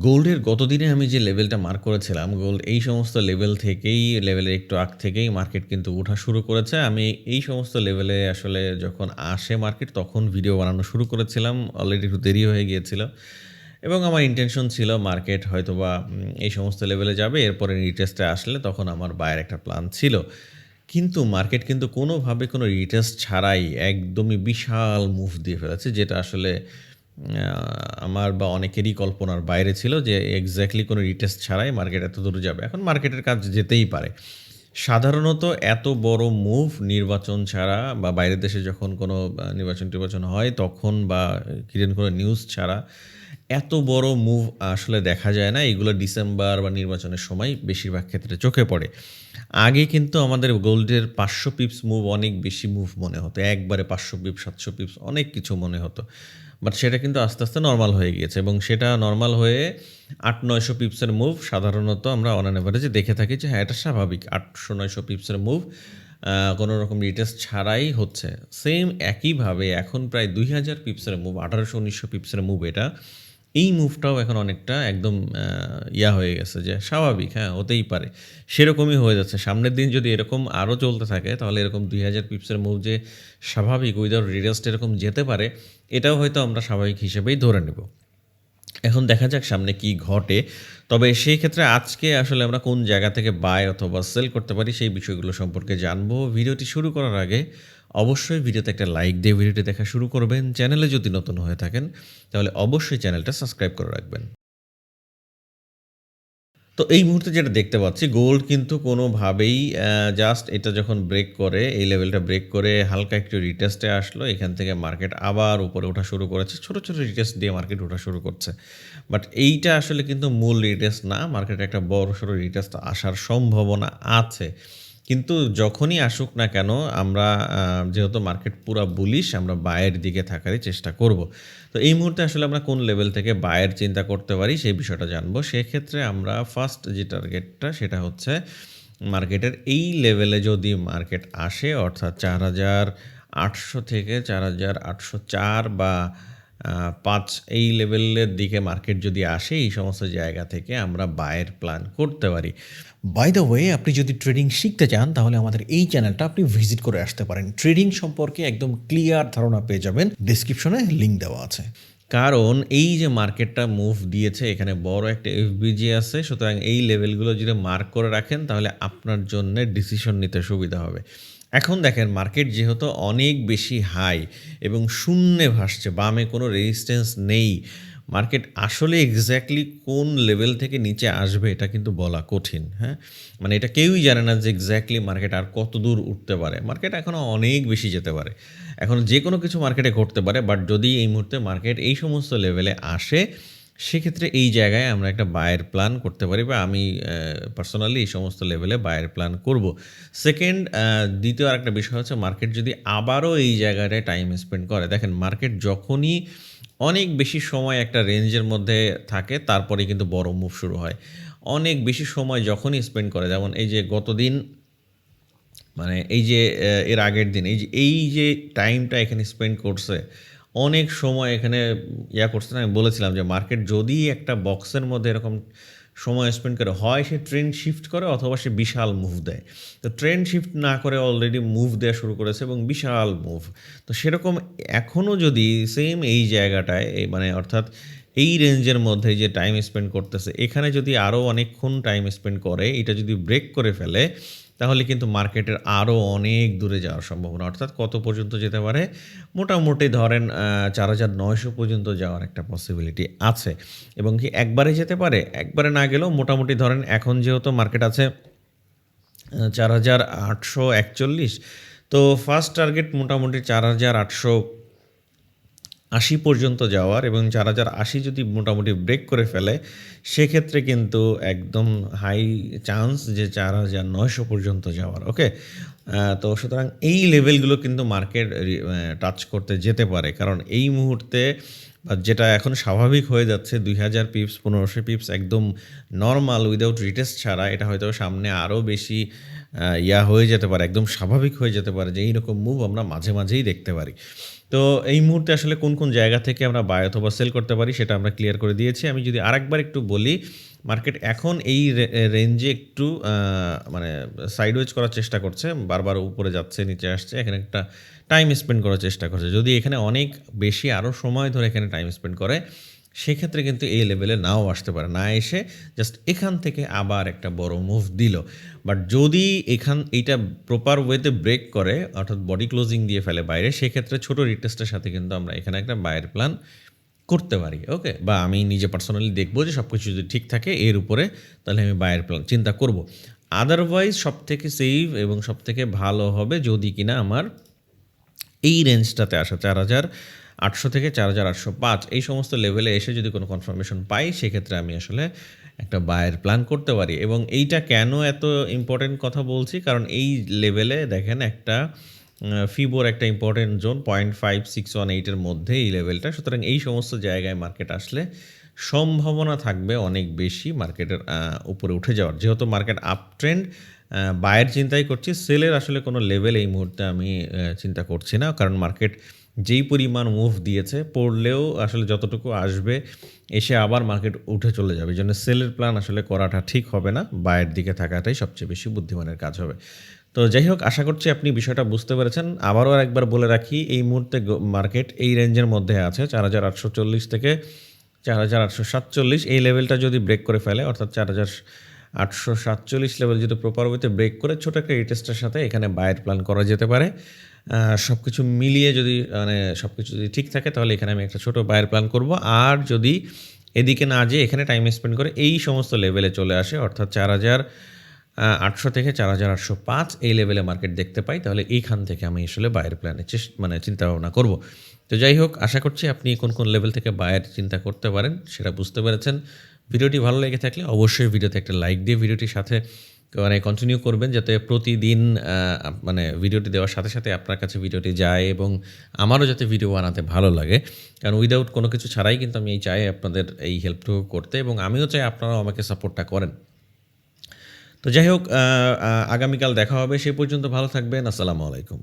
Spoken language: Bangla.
গোল্ডের গতদিনে আমি যে লেভেলটা মার্ক করেছিলাম, গোল্ড এই সমস্ত লেভেল থেকেই লেভেলের একটু আগ থেকেই মার্কেট কিন্তু ওঠা শুরু করেছে। আমি এই সমস্ত লেভেলে আসলে যখন আসে মার্কেট তখন ভিডিও বানানো শুরু করেছিলাম। অলরেডি একটু দেরি হয়ে গিয়েছিল এবং আমার ইনটেনশন ছিল মার্কেট হয়তোবা এই সমস্ত লেভেলে যাবে। এরপরে রিটেস্টে আসলে তখন আমার বায়ের একটা প্ল্যান ছিল। কিন্তু মার্কেট কিন্তু কোনোভাবে কোনো রিটেস্ট ছাড়াই একদমই বিশাল মুভ দিয়ে ফেলেছে, যেটা আসলে আ আমার বা অনেকেরই কল্পনার বাইরে ছিল যে এক্সাক্টলি কোনো রিটেস্ট ছাড়াই মার্কেট এত দূর যাবে। এখন মার্কেটের কাজ যেতেই পারে। সাধারণত এত বড় মুভ নির্বাচন ছাড়া বা বাইরের দেশে যখন কোনো নির্বাচন-টির্বাচন হয় তখন বা হিডেন কোনো নিউজ ছাড়া এত বড় মুভ আসলে দেখা যায় না। এগুলো ডিসেম্বর বা নির্বাচনের সময় বেশিরভাগ ক্ষেত্রে চোখে পড়ে। আগে কিন্তু আমাদের গোল্ডের ৫০০ পিপস মুভ অনেক বেশি মুভ মনে হতো। একবারে ৫০০ পিপস, ৭০০ পিপস অনেক কিছু মনে হতো। বাট সেটা কিন্তু আস্তে, আস্তে নরমাল হয়ে গিয়েছে এবং সেটা নরমাল হয়ে ৮০০-৯০০ পিপসের মুভ সাধারণত আমরা অন অ্যান এভারেজে দেখে থাকি যে হ্যাঁ, এটা স্বাভাবিক। ৮০০-৯০০ পিপসের মুভ কোনো রকম রিটেস্ট ছাড়াই হচ্ছে। সেম একইভাবে এখন প্রায় ২০০০ পিপসের মুভ, ১৮০০-১৯০০ পিপসের মুভ এটা। এই মুভটাও এখন অনেকটা একদম হয়ে গেছে যে স্বাভাবিক, হ্যাঁ, হতেই পারে। সেরকমই হয়ে যাচ্ছে। সামনের দিন যদি এরকম আরও চলতে থাকে তাহলে এরকম ২০০০ পিপসের মুভ যে স্বাভাবিক উইদাউট রিটেস্ট এরকম যেতে পারে, এটাও হয়তো আমরা স্বাভাবিক হিসেবেই ধরে নেব। এখন দেখা যাক সামনে কি ঘটে। তবে সেই ক্ষেত্রে আজকে আসলে আমরা কোন জায়গা থেকে বাই অথবা সেল করতে পারি সেই বিষয়গুলো সম্পর্কে জানবো। ভিডিওটি শুরু করার আগে অবশ্যই ভিডিওতে একটা লাইক দিয়ে ভিডিওটি দেখা শুরু করবেন। চ্যানেলে যদি নতুন হয়ে থাকেন তাহলে অবশ্যই চ্যানেলটা সাবস্ক্রাইব করে রাখবেন। তো এই মুহূর্তে যেটা দেখতে পাচ্ছি গোল্ড কিন্তু কোনোভাবেই জাস্ট এটা যখন ব্রেক করে, এই লেভেলটা ব্রেক করে হালকা একটু রিটেস্টে আসলো। এখান থেকে মার্কেট আবার উপরে ওঠা শুরু করেছে। ছোট, ছোট রিটেস্ট দিয়ে মার্কেট ওঠা শুরু করছে। বাট এইটা আসলে কিন্তু মূল রিটেস্ট না। মার্কেটে একটা বড়সড় রিটেস্ট আসার সম্ভাবনা আছে। কিন্তু যখনই আসুক না কেন আমরা যেহেতু মার্কেট পুরা বুলিশ আমরা বায়ের দিকে থাকারই চেষ্টা করব। তো এই মুহূর্তে আসলে আমরা কোন লেভেল থেকে বায়ের চিন্তা করতে পারি সেই বিষয়টা জানবো। সেক্ষেত্রে আমরা ফার্স্ট যে টার্গেটটা সেটা হচ্ছে মার্কেটের এই লেভেলে যদি মার্কেট আসে অর্থাৎ ৪,৮০০ থেকে ৪,৮০৪ বা ৫ এই লেভেলের দিকে মার্কেট যদি আসে এই সমস্ত জায়গা থেকে আমরা বায়ের প্ল্যান করতে পারি। বাই দ্য ওয়ে, আপনি যদি ট্রেডিং শিখতে চান তাহলে আমাদের এই চ্যানেলটা আপনি ভিজিট করে আসতে পারেন। ট্রেডিং সম্পর্কে একদম ক্লিয়ার ধারণা পেয়ে যাবেন। ডেসক্রিপশনে লিঙ্ক দেওয়া আছে। কারণ এই যে মার্কেটটা মুভ দিয়েছে এখানে বড় একটা এফবিজি আছে, সুতরাং এই লেভেলগুলো যদি মার্ক করে রাখেন তাহলে আপনার জন্য ডিসিশন নিতে সুবিধা হবে। এখন দেখেন মার্কেট যেহেতু অনেক বেশি হাই এবং শূন্যে ভাসছে, বামে কোনো রেজিস্ট্যান্স নেই, মার্কেট আসলে এক্স্যাক্টলি কোন লেভেল থেকে নিচে আসবে এটা কিন্তু বলা কঠিন, হ্যাঁ? মানে এটা কেউই জানে না যে এক্স্যাক্টলি মার্কেট আর কত দূর উঠতে পারে। মার্কেট এখনও অনেক বেশি যেতে পারে। এখন যে কোনো কিছু মার্কেটে ঘটতে পারে, বাট যদি এই মুহূর্তে মার্কেট এই সমস্ত লেভেলে আসে, সেক্ষেত্রে এই জায়গায় আমরা একটা বায়ের প্ল্যান করতে পারি বা আমি পার্সোনালি এই সমস্ত লেভেলে বায়ের প্ল্যান করব। সেকেন্ড দ্বিতীয় আরেকটা বিষয় হচ্ছে মার্কেট যদি আবারও এই জায়গাটায় টাইম স্পেন্ড করে। দেখেন মার্কেট যখনই অনেক বেশি সময় একটা রেঞ্জের মধ্যে থাকে তারপরেই কিন্তু বড় মুভ শুরু হয়। অনেক বেশি সময় যখনই স্পেন্ড করে, যেমন এই যে গতদিন মানে এই যে এর আগের দিন এই যে টাইমটা এখানে স্পেন্ড করছে, অনেক সময় এখানে করছে না? আমি বলেছিলাম যে মার্কেট যদি একটা বক্সের মধ্যে এরকম সময় স্পেন্ড করে, হয় সে ট্রেন্ড শিফট করে অথবা সে বিশাল মুভ দেয়। তো ট্রেন্ড শিফট না করে অলরেডি মুভ দেওয়া শুরু করেছে এবং বিশাল মুভ। তো সেরকম এখনও যদি সেম এই জায়গাটায় মানে অর্থাৎ এই রেঞ্জের মধ্যে যে টাইম স্পেন্ড করতেছে, এখানে যদি আরও অনেকক্ষণ টাইম স্পেন্ড করে, এটা যদি ব্রেক করে ফেলে তাহলে কিন্তু মার্কেটের আরও অনেক দূরে যাওয়ার সম্ভাবনা। অর্থাৎ কত পর্যন্ত যেতে পারে? মোটামুটি ধরেন ৪,৯০০ পর্যন্ত যাওয়ার একটা পসিবিলিটি আছে এবং কি একবারে যেতে পারে? একবারে না গেলেও মোটামুটি ধরেন এখন যেহেতু মার্কেট আছে ৪,৮৪১, তো ফার্স্ট টার্গেট মোটামুটি ৪,৮৮০ পর্যন্ত যাওয়ার এবং ৪,০৮০ যদি মোটামুটি ব্রেক করে ফেলে, সেক্ষেত্রে কিন্তু একদম হাই চান্স যে ৪,৯০০ পর্যন্ত যাওয়ার। ওকে? তো সুতরাং এই লেভেলগুলো কিন্তু মার্কেট টাচ করতে যেতে পারে। কারণ এই মুহূর্তে যেটা এখন স্বাভাবিক হয়ে যাচ্ছে ২,০০০ পিপস, ১৫০০ পিপস একদম নরমাল উইদাউট রিটেস্ট ছাড়া, এটা হয়তো সামনে আরও বেশি হয়ে যেতে পারে, একদম স্বাভাবিক হয়ে যেতে পারে যে এইরকম মুভ আমরা মাঝে, মাঝেই দেখতে পারি। তো এই মুহূর্তে আসলে কোন জায়গা থেকে আমরা বাই অথবা সেল করতে পারি সেটা আমরা ক্লিয়ার করে দিয়েছি। আমি যদি আরেকবার একটু বলি, মার্কেট এখন এই রেঞ্জে একটু মানে সাইডওয়েজ করার চেষ্টা করছে। বারবার উপরে যাচ্ছে, নিচে আসছে। এখানে একটা টাইম স্পেন্ড করার চেষ্টা করছে। যদি এখানে অনেক বেশি আরও সময় ধরে এখানে টাইম স্পেন্ড করে, সেক্ষেত্রে কিন্তু এই লেভেলে নাও আসতে পারে। না এসে জাস্ট এখান থেকে আবার একটা বড় মুভ দিল। বাট যদি এইটা প্রপার ওয়েতে ব্রেক করে, অর্থাৎ বডি ক্লোজিং দিয়ে ফেলে বাইরে, সেক্ষেত্রে ছোট রিটেস্টের সাথে কিন্তু আমরা এখানে একটা বায়ের প্ল্যান করতে পারি। ওকে? বা আমি নিজে পার্সোনালি দেখবো যে সব কিছু যদি ঠিক থাকে এর উপরে, তাহলে আমি বায়ের প্ল্যান চিন্তা করব। আদারওয়াইজ সবথেকে সেফ এবং সবথেকে ভালো হবে যদি কিনা আমার এই রেঞ্জটাতে আসা ৪,৮০০ থেকে ৪,৮০৫ এই সমস্ত লেভেলে এসে যদি কোনো কনফার্মেশন পাই, সেক্ষেত্রে আমি আসলে একটা বায়ের প্ল্যান করতে পারি। এবং এইটা কেন এত ইম্পর্টেন্ট কথা বলছি, কারণ এই লেভেলে দেখেন একটা ফিবোর একটা ইম্পর্টেন্ট জোন 0.5618 এর মধ্যে এই লেভেলটা। সুতরাং এই সমস্ত জায়গায় মার্কেট আসলে সম্ভাবনা থাকবে অনেক বেশি মার্কেটের উপরে উঠে যাওয়ার। যেহেতু মার্কেট আপ ট্রেন্ড, বায়ের চিন্তাই করছি, সেলের আসলে কোনো লেভেল এই মুহূর্তে আমি চিন্তা করছি না। কারণ মার্কেট যেই পরিমাণ মুভ দিয়েছে, পড়লেও আসলে যতটুকু আসবে, এসে আবার মার্কেট উঠে চলে যাবে। এই জন্য সেলের প্ল্যান আসলে করাটা ঠিক হবে না। বায়ের দিকে থাকাটাই সবচেয়ে বেশি বুদ্ধিমানের কাজ হবে। তো যাই হোক, আশা করছি আপনি বিষয়টা বুঝতে পেরেছেন। আবারও একবার বলে রাখি, এই মুহূর্তে মার্কেট এই রেঞ্জের মধ্যে আছে 4,840 থেকে 4,847। এই লেভেলটা যদি ব্রেক করে ফেলে, অর্থাৎ 4,847 লেভেল যদি প্রপার ওয়েতে ব্রেক করে ছোটো একটা রিটেস্টের সাথে এখানে বায়ের প্ল্যান করা যেতে পারে। সব কিছু মিলিয়ে যদি সব কিছু যদি ঠিক থাকে, তাহলে এখানে আমি একটা ছোটো বায়ের প্ল্যান করব। আর যদি এদিকে না যেয়ে এখানে টাইম স্পেন্ড করে এই সমস্ত লেভেলে চলে আসে, অর্থাৎ 4,800 থেকে 4,805 এই লেভেলে মার্কেট দেখতে পাই, তাহলে এইখান থেকে আমি আসলে বায়ের প্ল্যানের চিন্তা ভাবনা করব। তো যাই হোক, আশা করছি আপনি কোন লেভেল থেকে বায়ের চিন্তা করতে পারেন সেটা বুঝতে পেরেছেন। ভিডিওটি ভালো লেগে থাকলে অবশ্যই ভিডিওতে একটা লাইক দিয়ে ভিডিওটির সাথে কন্টিনিউ করবেন, যাতে প্রতিদিন ভিডিওটি দেওয়ার সাথে সাথে আপনার কাছে ভিডিওটি যায় এবং আমারও যাতে ভিডিও বানাতে ভালো লাগে। কারণ উইদাউট কোনো কিছু ছাড়াই কিন্তু আমি চাই আপনাদের এই হেল্পটুকু করতে, এবং আমিও চাই আপনারাও আমাকে সাপোর্টটা করেন। তো যাই হোক, আগামীকাল দেখা হবে। সেই পর্যন্ত ভালো থাকবেন। আসসালামু আলাইকুম।